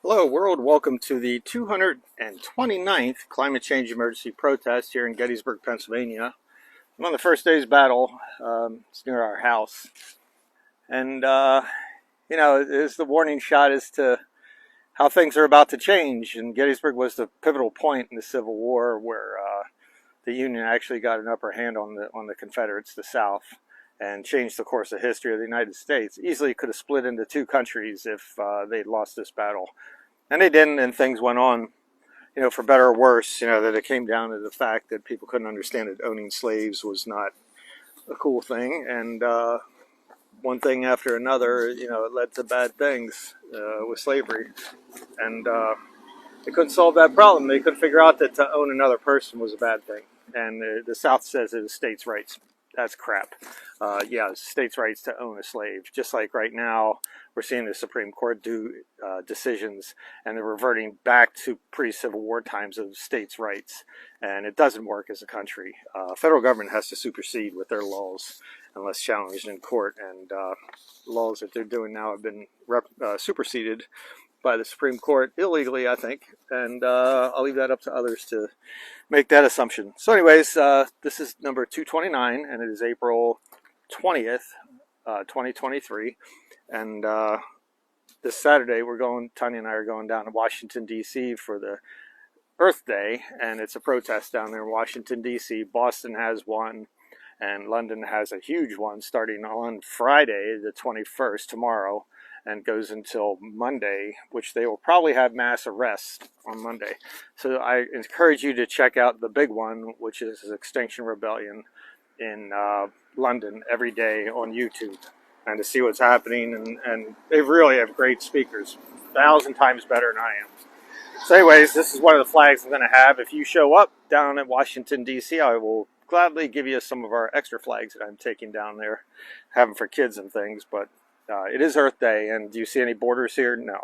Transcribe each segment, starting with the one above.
Hello world, welcome to the 229th climate change emergency protest here in Gettysburg, Pennsylvania. I'm on the first day's battle. It's near our house. And, it's the warning shot as to how things are about to change. And Gettysburg was the pivotal point in the Civil War where the Union actually got an upper hand on the Confederates, the South, and changed the course of history of the United States. Easily could have split into two countries if they'd lost this battle. And they didn't, and things went on, for better or worse, that it came down to the fact that people couldn't understand that owning slaves was not a cool thing. And one thing after another, it led to bad things with slavery. And they couldn't solve that problem. They couldn't figure out that to own another person was a bad thing. And the South says it is states' rights. That's crap. It's states' rights to own a slave. Just like right now, we're seeing the Supreme Court do decisions, and they're reverting back to pre-Civil War times of states' rights. And it doesn't work as a country. Federal government has to supersede with their laws unless challenged in court. And laws that they're doing now have been superseded by the Supreme Court illegally, I think. And I'll leave that up to others to make that assumption. So anyways, this is number 229, and it is April 20th, 2023. And this Saturday, Tanya and I are going down to Washington, D.C. for the Earth Day, and it's a protest down there in Washington, D.C. Boston has one, and London has a huge one starting on Friday, the 21st, tomorrow, and goes until Monday, which they will probably have mass arrests on Monday. So I encourage you to check out the big one, which is Extinction Rebellion in London every day on YouTube, and to see what's happening. And they really have great speakers, 1,000 times better than I am. So anyways, this is one of the flags I'm going to have. If you show up down at Washington, D.C., I will gladly give you some of our extra flags that I'm taking down there, have them for kids and things, but it is Earth Day, and do you see any borders here? No.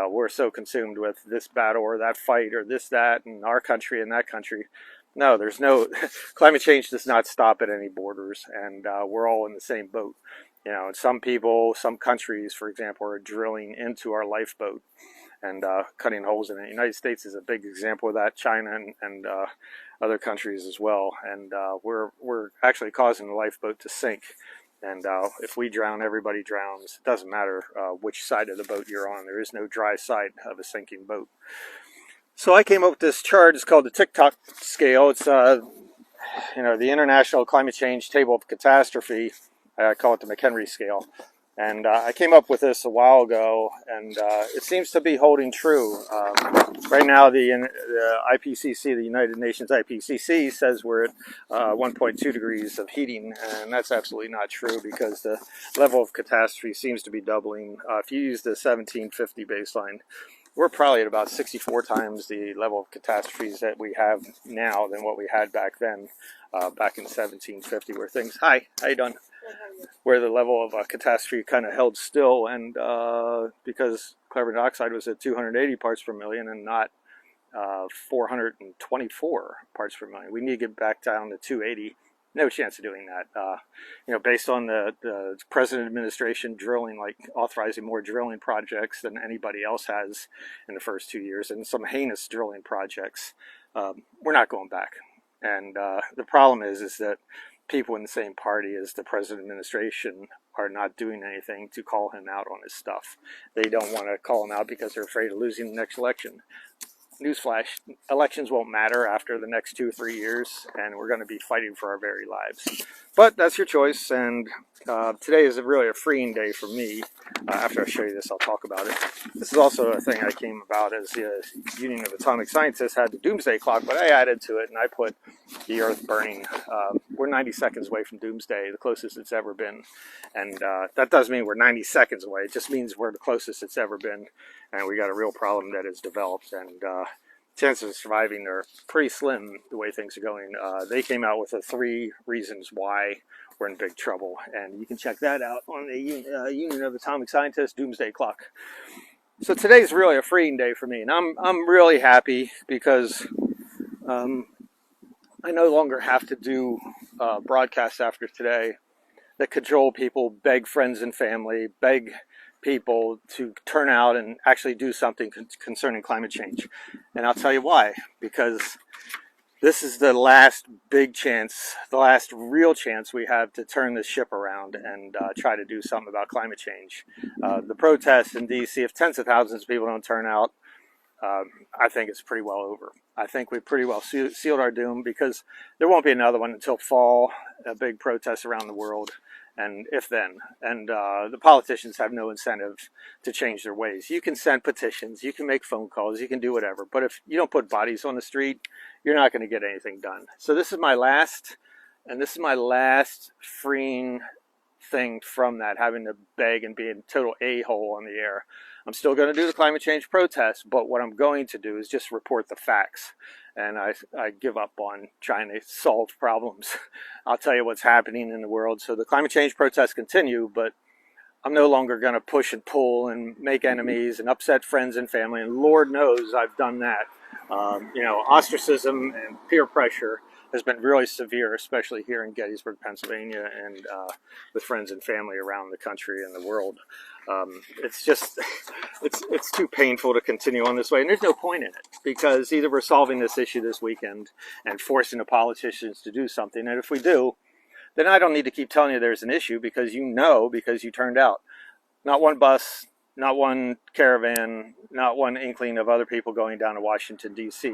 We're so consumed with this battle or that fight or this, that, and our country and that country. No, there's no, climate change does not stop at any borders, and we're all in the same boat. Some people, some countries, for example, are drilling into our lifeboat and cutting holes in it. The United States is a big example of that, China and other countries as well. And we're actually causing the lifeboat to sink. And if we drown, everybody drowns. It doesn't matter which side of the boat you're on. There is no dry side of a sinking boat. So I came up with this chart. It's called the TikTok scale. It's the International Climate Change Table of Catastrophe. I call it the McHenry scale. And I came up with this a while ago, and it seems to be holding true. Right now, the IPCC, the United Nations IPCC, says we're at 1.2 degrees of heating, and that's absolutely not true because the level of catastrophe seems to be doubling. If you use the 1750 baseline, we're probably at about 64 times the level of catastrophes that we have now than what we had back then, back in 1750, where things, hi, how you doing? Where the level of catastrophe kind of held still, and because carbon dioxide was at 280 parts per million and not 424 parts per million. We need to get back down to 280. No chance of doing that. Based on the President administration drilling, like authorizing more drilling projects than anybody else has in the first 2 years, and some heinous drilling projects, we're not going back. And the problem is that people in the same party as the President administration are not doing anything to call him out on his stuff. They don't want to call him out because they're afraid of losing the next election. Newsflash, elections won't matter after the next 2 or 3 years, and we're going to be fighting for our very lives. But that's your choice, and today is really a freeing day for me. After I show you this, I'll talk about it. This is also a thing I came about as the Union of Atomic Scientists had the doomsday clock, but I added to it, and I put the Earth burning. We're 90 seconds away from doomsday, the closest it's ever been. And that doesn't mean we're 90 seconds away. It just means we're the closest it's ever been, and we got a real problem that has developed, and chances of surviving are pretty slim the way things are going. They came out with the 3 reasons why we're in big trouble, and you can check that out on the Union of Atomic Scientists Doomsday Clock. So today's really a freeing day for me, and I'm really happy because I no longer have to do broadcasts after today that cajole people, beg friends and family, beg people to turn out and actually do something concerning climate change. And I'll tell you why. Because this is the last big chance, the last real chance we have to turn this ship around and try to do something about climate change. The protests in D.C., if tens of thousands of people don't turn out, I think it's pretty well over. I think we pretty well sealed our doom, because there won't be another one until fall, a big protest around the world, and if then. And the politicians have no incentive to change their ways. You can send petitions, you can make phone calls, you can do whatever, but if you don't put bodies on the street, you're not going to get anything done. So this is my last freeing thing from that, having to beg and be a total a-hole on the air. I'm still going to do the climate change protests, but what I'm going to do is just report the facts. And I give up on trying to solve problems. I'll tell you what's happening in the world. So the climate change protests continue, but I'm no longer going to push and pull and make enemies and upset friends and family. And Lord knows I've done that. Ostracism and peer pressure has been really severe, especially here in Gettysburg, Pennsylvania, and with friends and family around the country and the world. It's just, it's too painful to continue on this way, and there's no point in it, because either we're solving this issue this weekend and forcing the politicians to do something, and if we do, then I don't need to keep telling you there's an issue, because because you turned out. Not one bus, not one caravan, not one inkling of other people going down to Washington, D.C.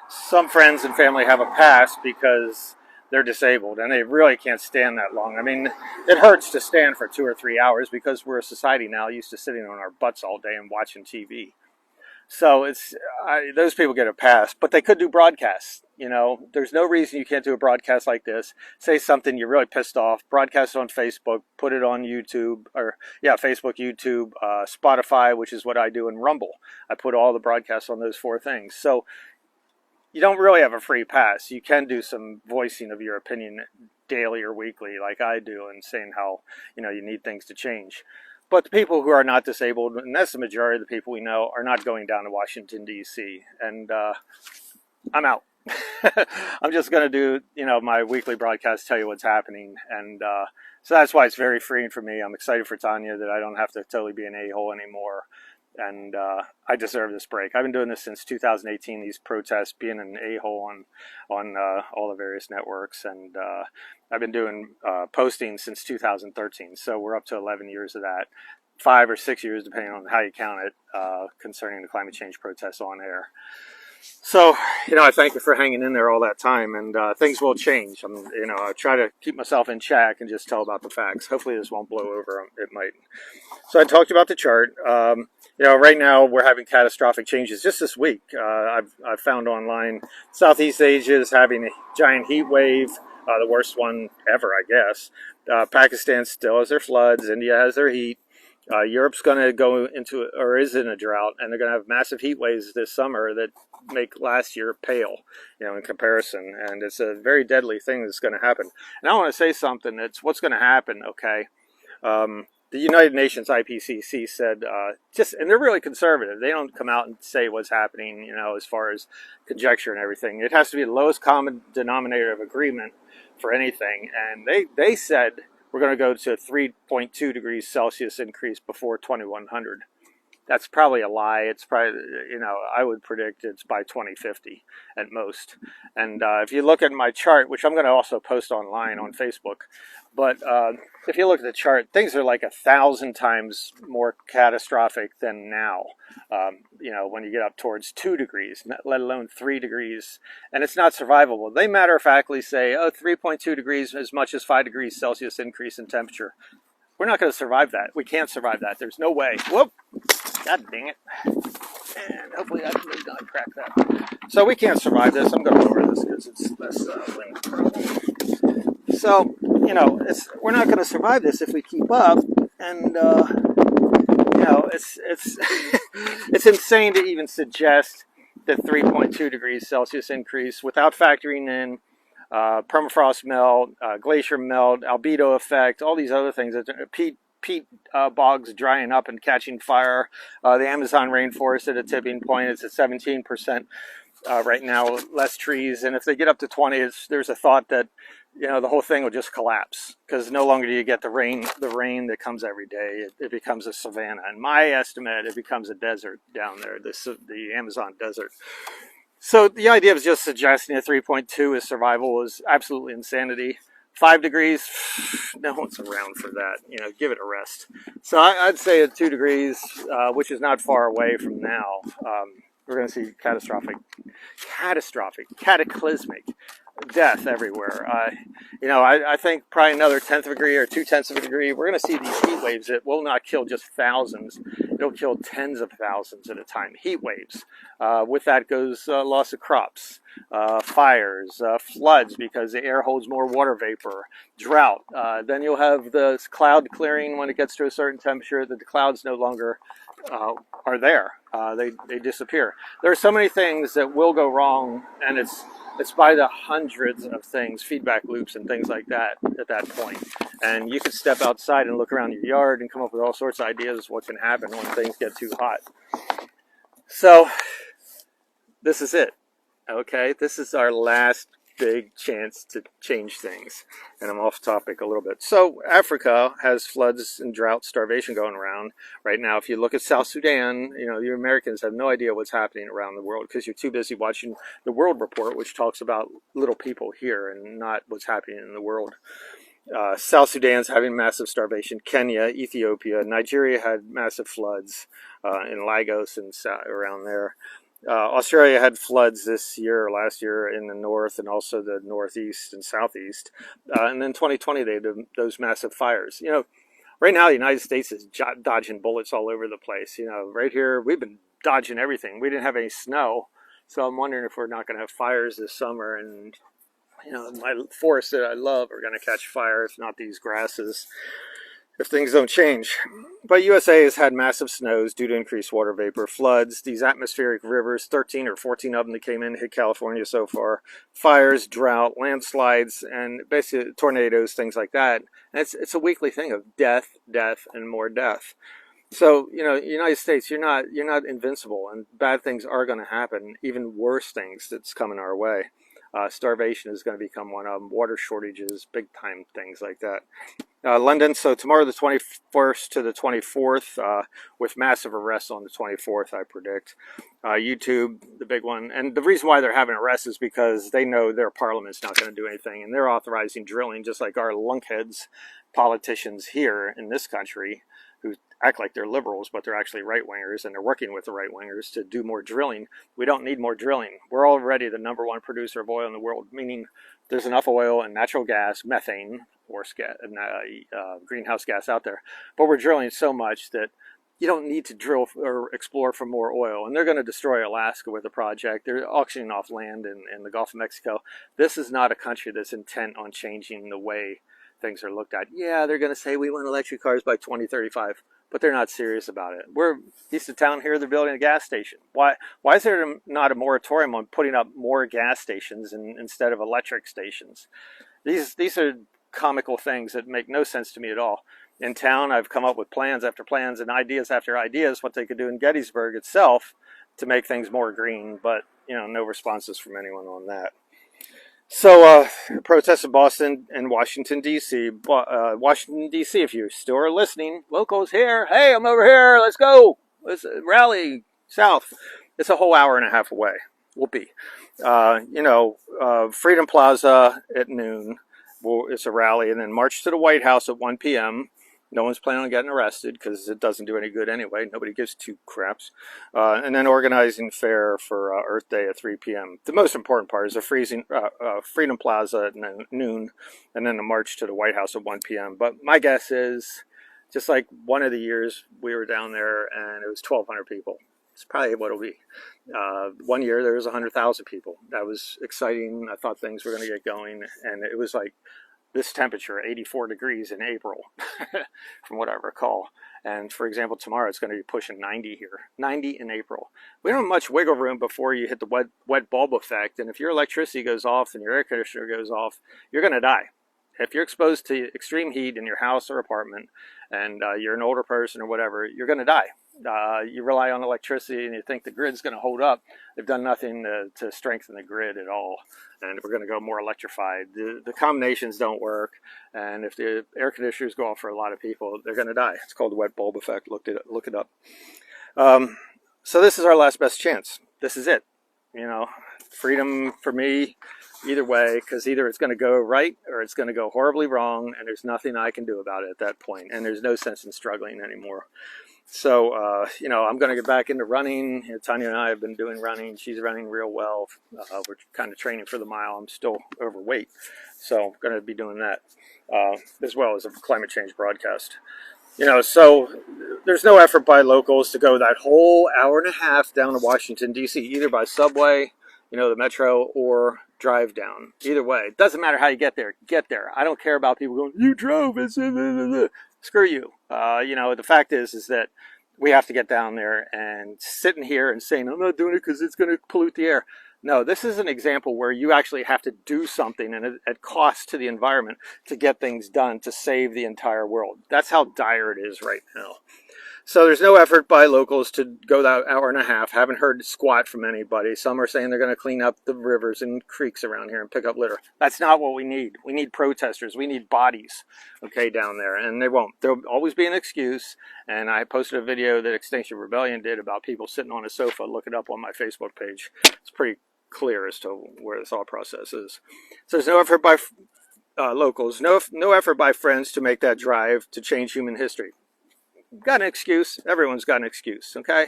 Some friends and family have a pass because they're disabled, and they really can't stand that long. I mean, it hurts to stand for 2 or 3 hours, because we're a society now used to sitting on our butts all day and watching TV. So those people get a pass, but they could do broadcasts. There's no reason you can't do a broadcast like this. Say something you're really pissed off, broadcast it on Facebook, put it on YouTube, Facebook, YouTube, Spotify, which is what I do, and Rumble. I put all the broadcasts on those 4 things. So you don't really have a free pass. You can do some voicing of your opinion daily or weekly, like I do, and saying how you need things to change. But the people who are not disabled, and that's the majority of the people we know, are not going down to Washington, D.C. And I'm out. I'm just going to do, my weekly broadcast, tell you what's happening. And so that's why it's very freeing for me. I'm excited for Tanya that I don't have to totally be an a-hole anymore. And I deserve this break. I've been doing this since 2018, these protests, being an a-hole on all the various networks. And I've been doing posting since 2013. So we're up to 11 years of that. 5 or 6 years, depending on how you count it, concerning the climate change protests on air. So, I thank you for hanging in there all that time, and things will change. I try to keep myself in check and just tell about the facts. Hopefully this won't blow over. It might. So I talked about the chart. Right now we're having catastrophic changes just this week. I've found online Southeast Asia is having a giant heat wave, the worst one ever, I guess. Pakistan still has their floods. India has their heat. Europe's going to go into, or is in, a drought, and they're going to have massive heat waves this summer that make last year pale, in comparison. And it's a very deadly thing that's going to happen. And I want to say something. That's what's going to happen, okay? The United Nations IPCC said, and they're really conservative. They don't come out and say what's happening, as far as conjecture and everything. It has to be the lowest common denominator of agreement for anything. And they said we're going to go to a 3.2 degrees Celsius increase before 2100. That's probably a lie. It's probably, I would predict it's by 2050 at most. And if you look at my chart, which I'm going to also post online on Facebook, but if you look at the chart, things are like 1,000 times more catastrophic than now. When you get up towards 2 degrees, let alone 3 degrees, and it's not survivable. They matter-of-factly say, 3.2 degrees, as much as 5 degrees Celsius increase in temperature. We're not going to survive that. We can't survive that. There's no way. Whoop! God dang it. And hopefully I can not crack that. So we can't survive this. I'm going to lower this because it's less wind problem. So, we're not going to survive this if we keep up. And, it's it's insane to even suggest that 3.2 degrees Celsius increase without factoring in permafrost melt, glacier melt, albedo effect, all these other things. Peat bogs drying up and catching fire. The Amazon rainforest at a tipping point. It's at 17% right now, less trees. And if they get up to 20, there's a thought that you know, the whole thing will just collapse because no longer do you get the rain that comes every day. It becomes a savanna. In my estimate, it becomes a desert down there, the Amazon desert. So the idea of just suggesting a 3.2 is survival is absolutely insanity. 5 degrees, no one's around for that. You know, give it a rest. So I'd say at 2 degrees, which is not far away from now, we're going to see cataclysmic death everywhere. You know, I think probably another tenth of a degree or 0.2 of a degree, we're going to see these heat waves that will not kill just thousands. It'll kill tens of thousands at a time. Heat waves. With that goes loss of crops, fires, floods because the air holds more water vapor, drought. Then you'll have the cloud clearing when it gets to a certain temperature that the clouds no longer are there. They disappear. There are so many things that will go wrong, and it's by the hundreds of things, feedback loops and things like that at that point. And you could step outside and look around your yard and come up with all sorts of ideas what can happen when things get too hot. So this is it. Okay, this is our last big chance to change things. And I'm off topic a little bit. So Africa has floods and drought, starvation going around right now. If you look at South Sudan, you know, you Americans have no idea what's happening around the world because you're too busy watching the World Report, which talks about little people here and not what's happening in the world. South Sudan's having massive starvation. Kenya, Ethiopia, Nigeria had massive floods in Lagos and around there. Australia had floods this year or last year in the north and also the northeast and southeast. And then 2020, they had those massive fires. You know, right now the United States is dodging bullets all over the place. You know, right here, we've been dodging everything. We didn't have any snow. So I'm wondering if we're not going to have fires this summer. And, you know, my forests that I love are going to catch fire, if not these grasses, if things don't change. But USA has had massive snows due to increased water vapor, floods, these atmospheric rivers, 13 or 14 of them that came in, hit California so far, fires, drought, landslides, and basically tornadoes, things like that. And it's a weekly thing of death, death, and more death. So, you know, United States, you're not invincible, and bad things are going to happen, even worse things that's coming our way. Starvation is going to become one of them, water shortages, big time things like that. London, so tomorrow the 21st to the 24th, with massive arrests on the 24th, I predict. YouTube, the big one. And the reason why they're having arrests is because they know their parliament's not going to do anything, and they're authorizing drilling, just like our lunkheads politicians here in this country who act like they're liberals, but they're actually right-wingers, and they're working with the right-wingers to do more drilling. We don't need more drilling. We're already the #1 producer of oil in the world, meaning there's enough oil and natural gas, methane, or greenhouse gas out there. But we're drilling so much that you don't need to drill or explore for more oil. And they're going to destroy Alaska with a project. They're auctioning off land in the Gulf of Mexico. This is not a country that's intent on changing the way things are looked at. Yeah, they're going to say we want electric cars by 2035, but they're not serious about it. We're east of town here, they're building a gas station. Why is there not a moratorium on putting up more gas stations instead of electric stations? These are comical things that make no sense to me at all. In town, I've come up with plans after plans and ideas after ideas what they could do in Gettysburg itself to make things more green, but you know, no responses from anyone on that. So, protests in Boston and Washington, D.C. Washington, D.C., if you still are listening, locals here. Hey, I'm over here. Let's go. Let's rally south. It's a whole hour and a half away. Whoopee. You know, Freedom Plaza at noon. Well, it's a rally. And then march to the White House at 1 p.m. No one's planning on getting arrested because it doesn't do any good anyway. Nobody gives two craps. And then organizing fair for Earth Day at 3 p.m. The most important part is the Freedom Plaza at noon, and then the march to the White House at 1 p.m. But my guess is, just like one of the years we were down there and it was 1,200 people. It's probably what it'll be. One year there was 100,000 people. That was exciting. I thought things were going to get going, and it was like this temperature, 84 degrees in April, from what I recall. And for example, tomorrow it's going to be pushing 90 here, 90 in April. We don't have much wiggle room before you hit the wet bulb effect. And if your electricity goes off and your air conditioner goes off, you're going to die. If you're exposed to extreme heat in your house or apartment and you're an older person or whatever, you're going to die. You rely on electricity and you think the grid's going to hold up. They've done nothing to strengthen the grid at all. And we're going to go more electrified. The combinations don't work. And if the air conditioners go off for a lot of people, they're going to die. It's called the wet bulb effect. Look it up. So this is our last best chance. This is it. You know, freedom for me, either way, because either it's going to go right or it's going to go horribly wrong, and there's nothing I can do about it at that point. And there's no sense in struggling anymore. So, you know, I'm going to get back into running. You know, Tanya and I have been doing running. She's running real well. We're kind of training for the mile. I'm still overweight, so I'm going to be doing that, as well as a climate change broadcast. You know, so there's no effort by locals to go that whole hour and a half down to Washington, D.C., either by subway, you know, the metro, or drive down. Either way, it doesn't matter how you get there. Get there. I don't care about people going, you drove. Screw you. You know, the fact is that we have to get down there, and sitting here and saying, I'm not doing it because it's going to pollute the air. No, this is an example where you actually have to do something and at cost to the environment to get things done to save the entire world. That's how dire it is right now. So there's no effort by locals to go that hour and a half. Haven't heard squat from anybody. Some are saying they're going to clean up the rivers and creeks around here and pick up litter. That's not what we need. We need protesters. We need bodies, okay, down there. And they won't. There'll always be an excuse. And I posted a video that Extinction Rebellion did about people sitting on a sofa. Look it up on my Facebook page. It's pretty clear as to where the thought process is. So there's no effort by locals, no effort by friends to make that drive to change human history. Got an excuse. Everyone's got an excuse, okay?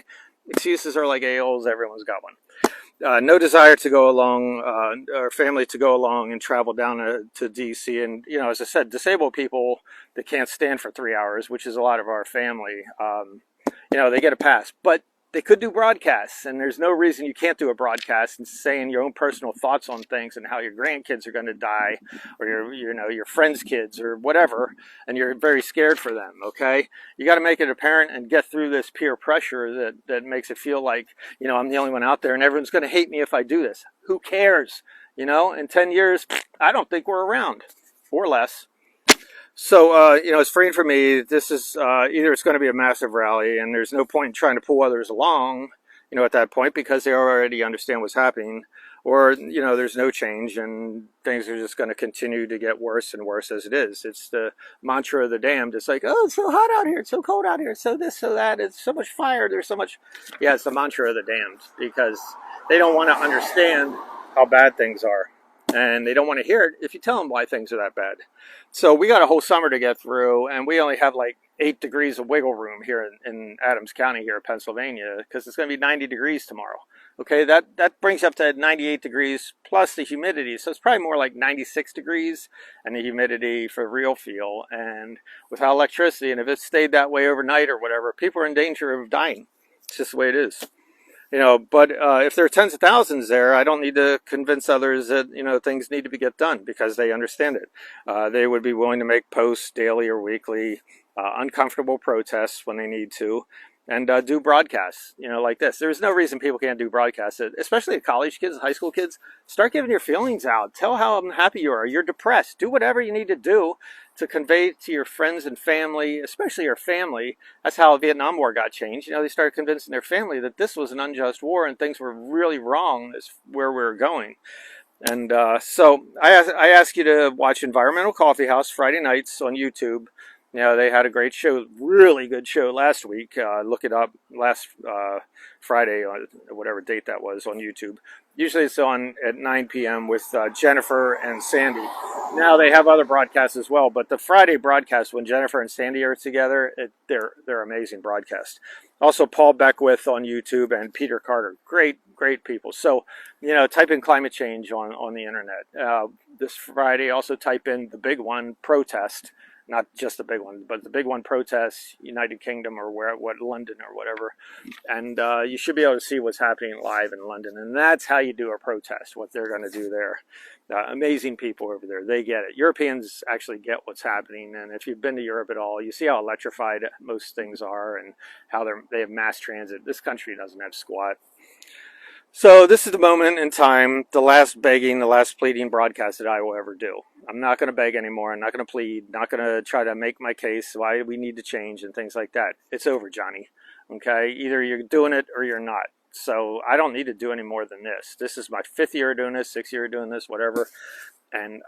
Excuses are like a-holes. Everyone's got one. No desire to go along, or family to go along and travel down to D.C. And, you know, as I said, disabled people that can't stand for 3 hours, which is a lot of our family, you know, they get a pass. But they could do broadcasts, and there's no reason you can't do a broadcast and saying your own personal thoughts on things and how your grandkids are going to die, or your friends' kids or whatever, and you're very scared for them. Okay, you got to make it apparent and get through this peer pressure that makes it feel like, you know, I'm the only one out there and everyone's going to hate me if I do this. Who cares? You know, in 10 years, I don't think we're around, or less. So, you know, it's freeing for me. This is either it's going to be a massive rally, and there's no point in trying to pull others along, you know, at that point, because they already understand what's happening, or, you know, there's no change and things are just going to continue to get worse and worse as it is. It's the mantra of the damned. It's like, oh, it's so hot out here. It's so cold out here. So this, so that. It's so much fire. There's so much. Yeah, it's the mantra of the damned, because they don't want to understand how bad things are. And they don't want to hear it if you tell them why things are that bad. So we got a whole summer to get through, and we only have like 8 degrees of wiggle room here in Adams County here in Pennsylvania, because it's going to be 90 degrees tomorrow. Okay, that brings you up to 98 degrees plus the humidity. So it's probably more like 96 degrees and the humidity for real feel. And without electricity, and if it stayed that way overnight or whatever, people are in danger of dying. It's just the way it is. You know, but if there are tens of thousands there, I don't need to convince others that, you know, things need to be get done, because they understand it. They would be willing to make posts daily or weekly, uncomfortable protests when they need to, and do broadcasts, you know, like this. There's no reason people can't do broadcasts, especially college kids, high school kids. Start giving your feelings out. Tell how unhappy you are. You're depressed. Do whatever you need to do to convey to your friends and family, especially your family. That's how the Vietnam War got changed. You know, they started convincing their family that this was an unjust war and things were really wrong. Is where we were going. And so I ask you to watch Environmental Coffee House Friday nights on YouTube. You know, they had a great show, really good show last week. Look it up, last Friday, or whatever date that was, on YouTube. Usually it's on at 9 p.m. with Jennifer and Sandy. Now they have other broadcasts as well, but the Friday broadcast when Jennifer and Sandy are together, they're amazing broadcasts. Also Paul Beckwith on YouTube and Peter Carter, great people. So, you know, type in climate change on the internet. This Friday, also type in the big one, protest. Not just the big one, but the big one, protests, United Kingdom or London or whatever. And you should be able to see what's happening live in London. And that's how you do a protest, what they're going to do there. Amazing people over there. They get it. Europeans actually get what's happening. And if you've been to Europe at all, you see how electrified most things are and how they have mass transit. This country doesn't have squat. So this is the moment in time, the last begging, the last pleading broadcast that I will ever do. I'm not going to beg anymore. I'm not going to plead. Not going to try to make my case why we need to change and things like that. It's over, Johnny. Okay, either you're doing it or you're not. So I don't need to do any more than this. This is my 5th year doing this, 6th year doing this, whatever. And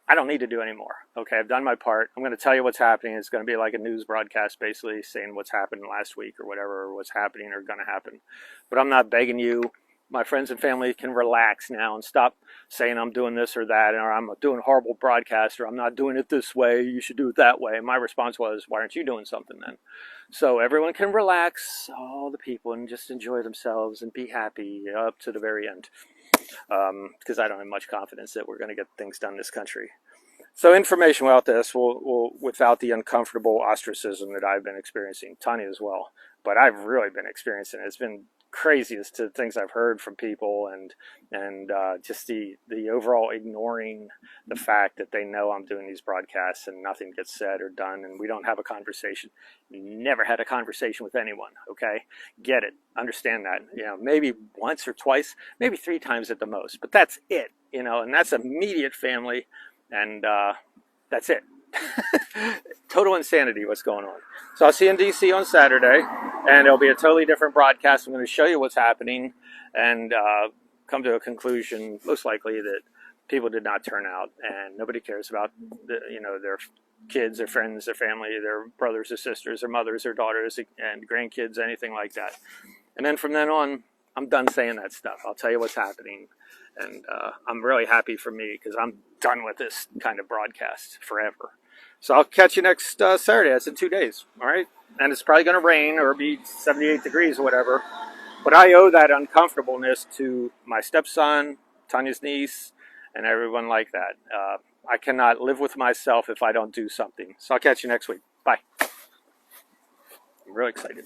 I don't need to do any more. Okay, I've done my part. I'm going to tell you what's happening. It's going to be like a news broadcast, basically saying what's happened last week or whatever, or what's happening or going to happen. But I'm not begging you. My friends and family can relax now and stop saying I'm doing this or that, or I'm doing a horrible broadcast, or I'm not doing it this way. You should do it that way. And my response was, why aren't you doing something then? So everyone can relax, all the people, and just enjoy themselves and be happy up to the very end. Because I don't have much confidence that we're going to get things done in this country. So information without this will without the uncomfortable ostracism that I've been experiencing, Tanya as well. But I've really been experiencing it. It's been crazy as to things I've heard from people, and just the overall ignoring the fact that they know I'm doing these broadcasts and nothing gets said or done, and we don't have a conversation. Never had a conversation with anyone. Okay, get it, understand that. You know, maybe once or twice, maybe 3 times at the most, but that's it. You know, and that's immediate family. And that's it. Total insanity what's going on. So I'll see you in DC on Saturday, and it'll be a totally different broadcast. I'm going to show you what's happening and come to a conclusion, most likely, that people did not turn out, and nobody cares about their kids, their friends, their family, their brothers or sisters, their mothers or daughters and grandkids, anything like that. And then from then on, I'm done saying that stuff. I'll tell you what's happening. And I'm really happy for me because I'm done with this kind of broadcast forever. So I'll catch you next Saturday. That's in 2 days. All right. And it's probably going to rain or be 78 degrees or whatever. But I owe that uncomfortableness to my stepson, Tanya's niece, and everyone like that. I cannot live with myself if I don't do something. So I'll catch you next week. Bye. I'm really excited.